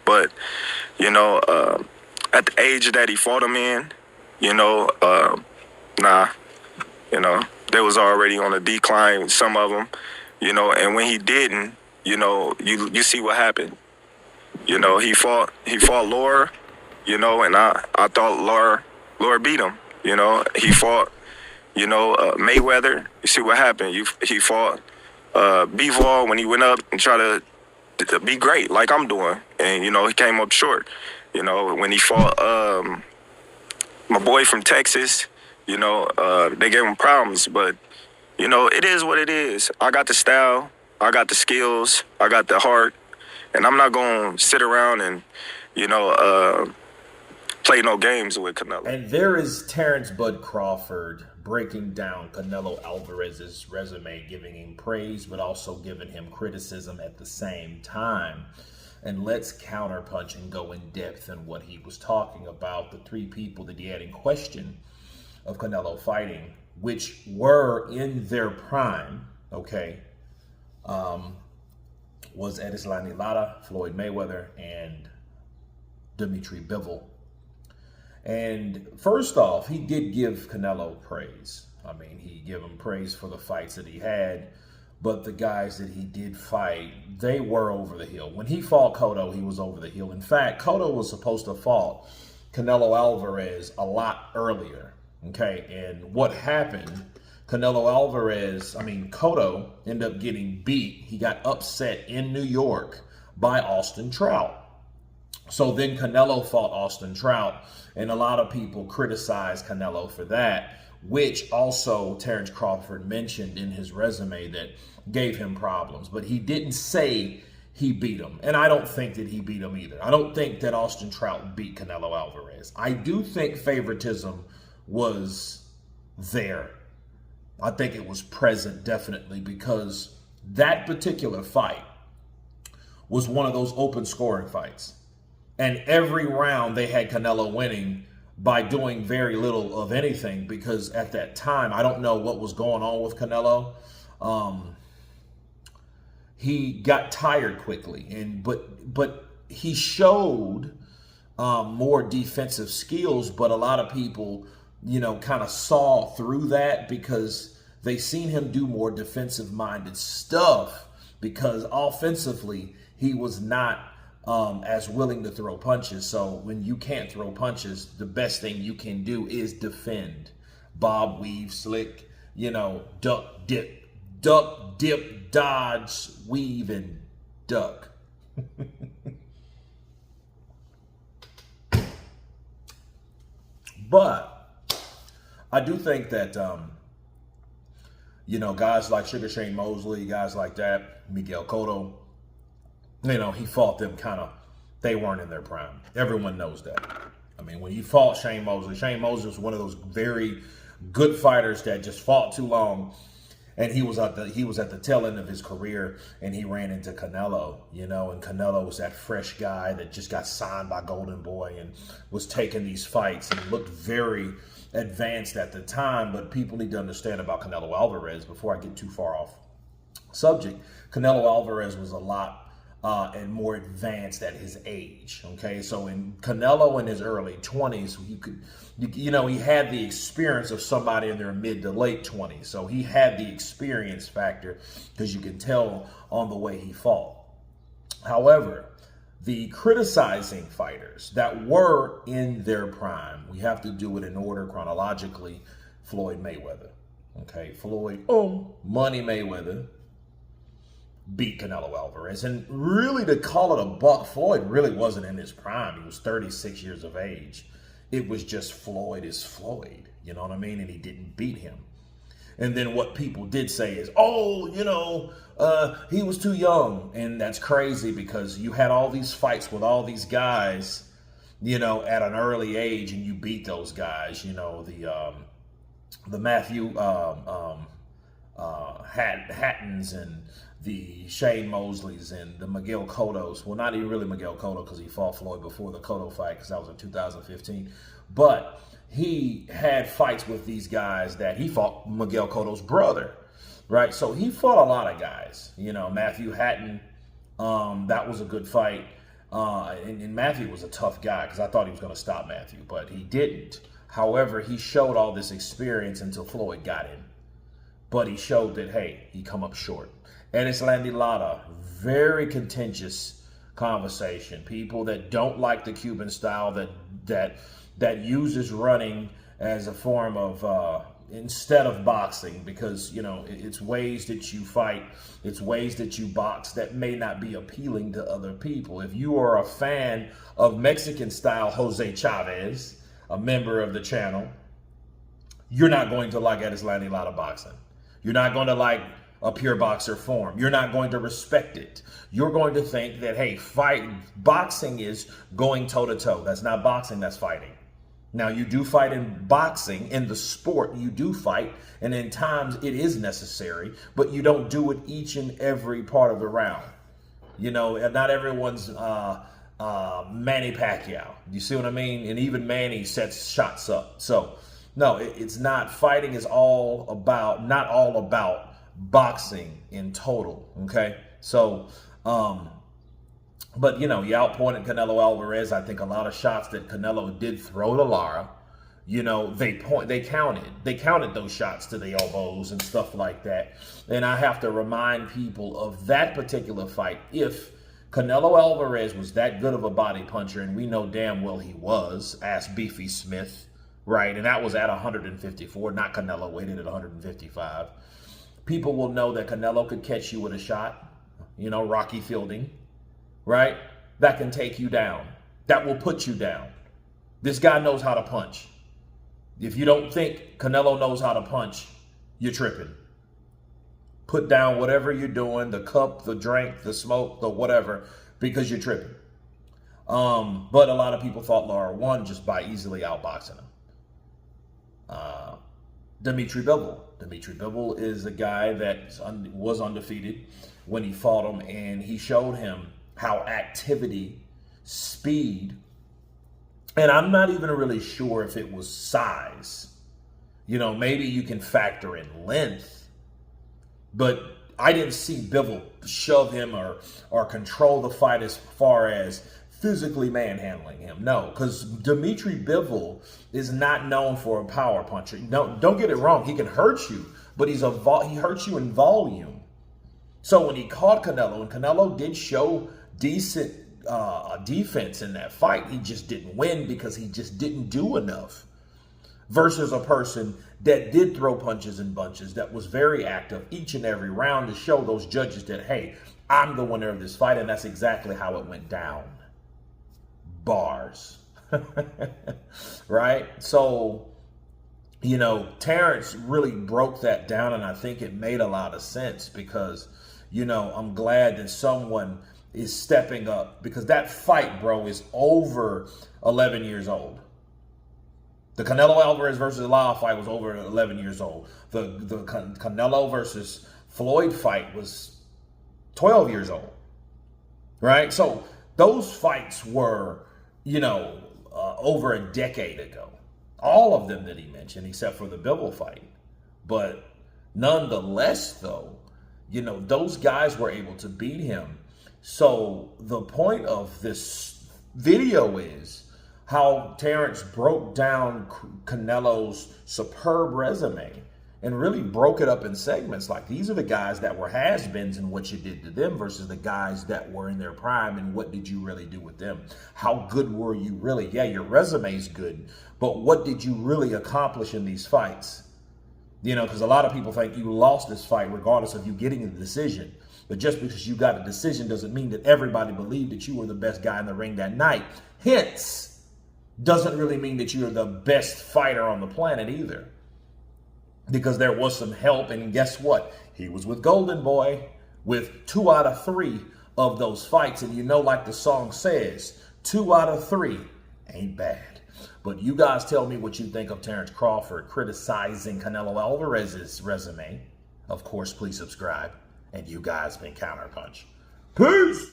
But you know, at the age that he fought him in, you know, nah, you know, they was already on a decline. Some of them, you know, and when he didn't, you know, you see what happened. You know, he fought Lara, you know, and I thought Lara beat him. You know, he fought, you know, Mayweather. You see what happened. He fought Bivol when he went up and tried to be great like I'm doing, and you know he came up short. You know, when he fought my boy from Texas, you know, they gave him problems, but you know it is what it is. I got the style, I got the skills, I got the heart, and I'm not gonna sit around and you know play no games with Canelo. And there is Terence Bud Crawford breaking down Canelo Alvarez's resume, giving him praise, but also giving him criticism at the same time. And let's counterpunch and go in depth in what he was talking about. The three people that he had in question of Canelo fighting, which were in their prime, okay, was Erislandy Lara, Floyd Mayweather, and Bivol. And first off, he did give Canelo praise. I mean, he gave him praise for the fights that he had, but the guys that he did fight, they were over the hill. When he fought Cotto, he was over the hill. In fact, Cotto was supposed to fight Canelo Alvarez a lot earlier, okay? And what happened, Cotto ended up getting beat. He got upset in New York by Austin Trout. So then Canelo fought Austin Trout, and a lot of people criticized Canelo for that, which also Terence Crawford mentioned in his resume that gave him problems. But he didn't say he beat him, and I don't think that he beat him either. I don't think that Austin Trout beat Canelo Alvarez. I do think favoritism was there. I think it was present, definitely, because that particular fight was one of those open scoring fights. And every round they had Canelo winning by doing very little of anything, because at that time, I don't know what was going on with Canelo. He got tired quickly, but he showed more defensive skills. But a lot of people, you know, kind of saw through that because they seen him do more defensive-minded stuff, because offensively he was not as willing to throw punches. So when you can't throw punches, the best thing you can do is defend. Bob, weave, slick, you know, duck, dip, dodge, weave, and duck. But I do think that, you know, guys like Sugar Shane Mosley, guys like that, Miguel Cotto, you know, he fought them they weren't in their prime. Everyone knows that. I mean, when he fought Shane Mosley was one of those very good fighters that just fought too long, and he was at the tail end of his career, and he ran into Canelo, you know, and Canelo was that fresh guy that just got signed by Golden Boy and was taking these fights and looked very advanced at the time. But people need to understand about Canelo Alvarez before I get too far off subject. Canelo Alvarez was a lot and more advanced at his age. Okay, so in Canelo in his early 20s, you know, he had the experience of somebody in their mid to late 20s. So he had the experience factor, because you can tell on the way he fought. However, the criticizing fighters that were in their prime, we have to do it in order chronologically. Floyd Mayweather. Okay, Floyd, Money Mayweather beat Canelo Alvarez. And really, to call it a buck, Floyd really wasn't in his prime. He was 36 years of age. It was just Floyd is Floyd, you know what I mean? And he didn't beat him. And then what people did say is, you know, he was too young. And that's crazy, because you had all these fights with all these guys, you know, at an early age, and you beat those guys. You know, the Matthew Hattons and the Shane Mosleys and the Miguel Cottos. Well, not even really Miguel Cotto, because he fought Floyd before the Cotto fight, because that was in 2015. But he had fights with these guys that he fought Miguel Cotto's brother, right? So he fought a lot of guys. You know, Matthew Hatton, that was a good fight. And Matthew was a tough guy because I thought he was going to stop Matthew, but he didn't. However, he showed all this experience until Floyd got him. But he showed that, hey, he come up short. Erislandy Lara, very contentious conversation. People that don't like the Cuban style, that uses running as a form of instead of boxing, because it's ways that you fight, it's ways that you box that may not be appealing to other people. If you are a fan of Mexican style Jose Chavez, a member of the channel, you're not going to like Erislandy Lara boxing. You're not going to like a pure boxer form. You're not going to respect it. You're going to think that, hey, boxing is going toe-to-toe. That's not boxing, that's fighting. Now, you do fight in boxing, in the sport, you do fight, and in times it is necessary, but you don't do it each and every part of the round. Not everyone's Manny Pacquiao. You see what I mean? And even Manny sets shots up. So, no, it's not. Fighting is not all about boxing in total, okay? So, but you outpointed Canelo Alvarez. I think a lot of shots that Canelo did throw to Lara, they counted those shots to the elbows and stuff like that. And I have to remind people of that particular fight. If Canelo Alvarez was that good of a body puncher, and we know damn well he was, ask Beefy Smith, right? And that was at 154, not Canelo weighted at 155. People will know that Canelo could catch you with a shot, Rocky Fielding, right? That can take you down. That will put you down. This guy knows how to punch. If you don't think Canelo knows how to punch, you're tripping. Put down whatever you're doing, the cup, the drink, the smoke, the whatever, because you're tripping. But a lot of people thought Lara won just by easily outboxing him. Dimitri Bivol. Dimitri Bivol is a guy that was undefeated when he fought him, and he showed him how activity, speed, and I'm not even really sure if it was size. Maybe you can factor in length, but I didn't see Bivol shove him or control the fight as far as physically manhandling him. No, because Dimitri Bivol is not known for a power puncher. No, don't get it wrong. He can hurt you, but he hurts you in volume. So when he caught Canelo, and Canelo did show decent defense in that fight, he just didn't win because he just didn't do enough. Versus a person that did throw punches and bunches, that was very active each and every round to show those judges that, hey, I'm the winner of this fight, and that's exactly how it went down. Bars. Right? So, Terence really broke that down, and I think it made a lot of sense because, I'm glad that someone is stepping up, because that fight, bro, is over 11 years old. The Canelo Alvarez versus Lara fight was over 11 years old. The Canelo versus Floyd fight was 12 years old, right? So those fights were, over a decade ago. All of them that he mentioned, except for the Bivol fight. But nonetheless, though, those guys were able to beat him. So the point of this video is how Terence broke down Canelo's superb resume and really broke it up in segments. Like, these are the guys that were has-beens and what you did to them versus the guys that were in their prime and what did you really do with them? How good were you really? Yeah, your resume's good, but what did you really accomplish in these fights? Because a lot of people think you lost this fight regardless of you getting the decision. But just because you got a decision doesn't mean that everybody believed that you were the best guy in the ring that night. Hence, doesn't really mean that you're the best fighter on the planet either. Because there was some help, and guess what? He was with Golden Boy with 2 out of 3 of those fights. And like the song says, 2 out of 3 ain't bad. But you guys tell me what you think of Terence Crawford criticizing Canelo Alvarez's resume. Of course, please subscribe. And you guys been Counterpunch. Peace!